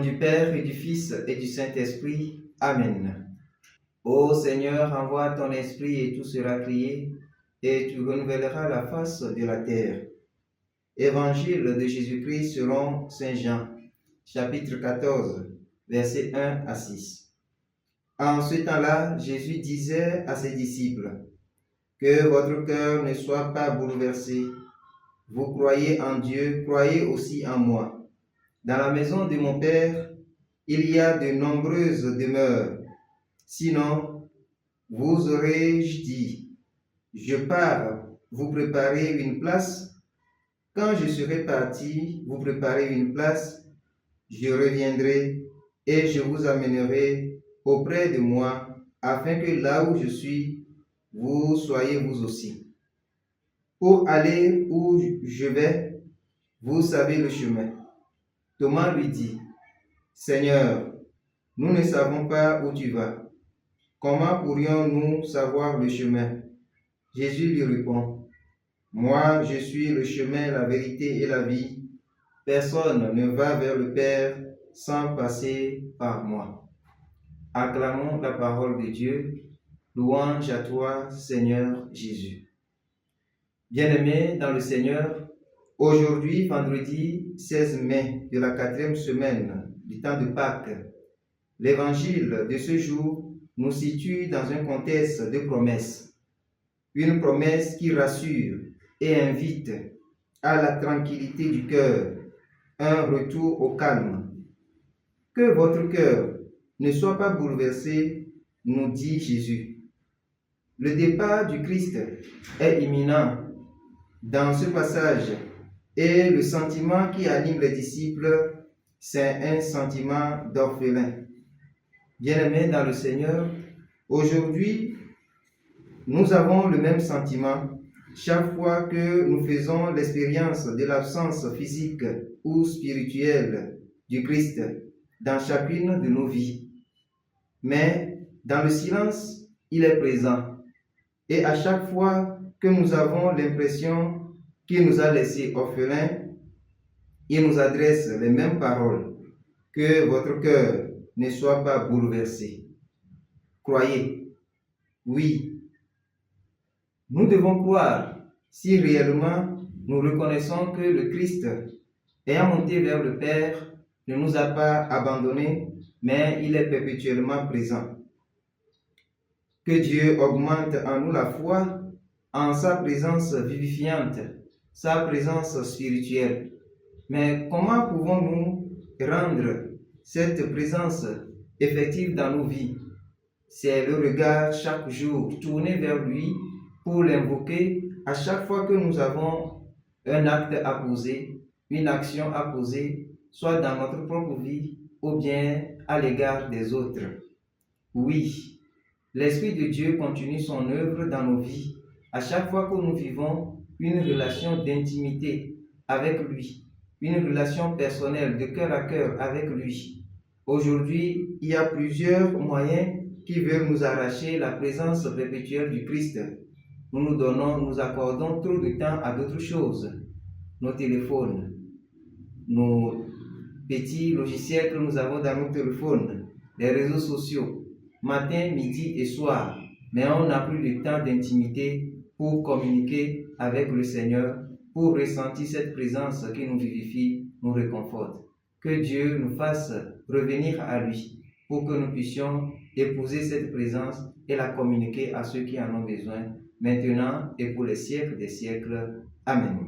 nom du Père et du Fils et du Saint-Esprit. Amen. Ô Seigneur, envoie ton esprit et tout sera créé, et tu renouvelleras la face de la terre. Évangile de Jésus-Christ selon Saint Jean, chapitre 14, versets 1 à 6. En ce temps-là, Jésus disait à ses disciples, « Que votre cœur ne soit pas bouleversé. Vous croyez en Dieu, croyez aussi en moi. Dans la maison de mon Père, il y a de nombreuses demeures. Sinon, vous aurais-je dit, je pars vous préparer une place. Quand je serai parti vous préparer une place, je reviendrai et je vous amènerai auprès de moi, afin que là où je suis, vous soyez vous aussi. Pour aller où je vais, vous savez le chemin. » Thomas lui dit, « Seigneur, nous ne savons pas où tu vas. Comment pourrions-nous savoir le chemin? » Jésus lui répond, « Moi, je suis le chemin, la vérité et la vie. Personne ne va vers le Père sans passer par moi. » Acclamons la parole de Dieu. Louange à toi, Seigneur Jésus. Bien-aimés dans le Seigneur, aujourd'hui, vendredi 16 mai de la 4e semaine du temps de Pâques, l'évangile de ce jour nous situe dans un contexte de promesse. Une promesse qui rassure et invite à la tranquillité du cœur, un retour au calme. Que votre cœur ne soit pas bouleversé, nous dit Jésus. Le départ du Christ est imminent dans ce passage et le sentiment qui anime les disciples, c'est un sentiment d'orphelin. Bien-aimés dans le Seigneur, aujourd'hui, nous avons le même sentiment chaque fois que nous faisons l'expérience de l'absence physique ou spirituelle du Christ dans chacune de nos vies. Mais dans le silence, il est présent. Et à chaque fois que nous avons l'impression qu'il nous a laissés orphelins, il nous adresse les mêmes paroles. Que votre cœur ne soit pas bouleversé. Croyez. Oui. Nous devons croire si réellement nous reconnaissons que le Christ, ayant monté vers le Père, ne nous a pas abandonnés, mais il est perpétuellement présent. Que Dieu augmente en nous la foi en sa présence vivifiante, sa présence spirituelle. Mais comment pouvons-nous rendre cette présence effective dans nos vies? C'est le regard chaque jour tourné vers lui pour l'invoquer à chaque fois que nous avons un acte à poser, une action à poser, soit dans notre propre vie ou bien à l'égard des autres. Oui, l'Esprit de Dieu continue son œuvre dans nos vies à chaque fois que nous vivons une relation d'intimité avec lui, une relation personnelle de cœur à cœur avec lui. Aujourd'hui, il y a plusieurs moyens qui veulent nous arracher la présence perpétuelle du Christ. Nous accordons trop de temps à d'autres choses. Nos téléphones, nos petits logiciels que nous avons dans nos téléphones, les réseaux sociaux, matin, midi et soir. Mais on n'a plus de temps d'intimité pour communiquer avec le Seigneur, pour ressentir cette présence qui nous vivifie, nous réconforte. Que Dieu nous fasse revenir à lui pour que nous puissions épouser cette présence et la communiquer à ceux qui en ont besoin, maintenant et pour les siècles des siècles. Amen.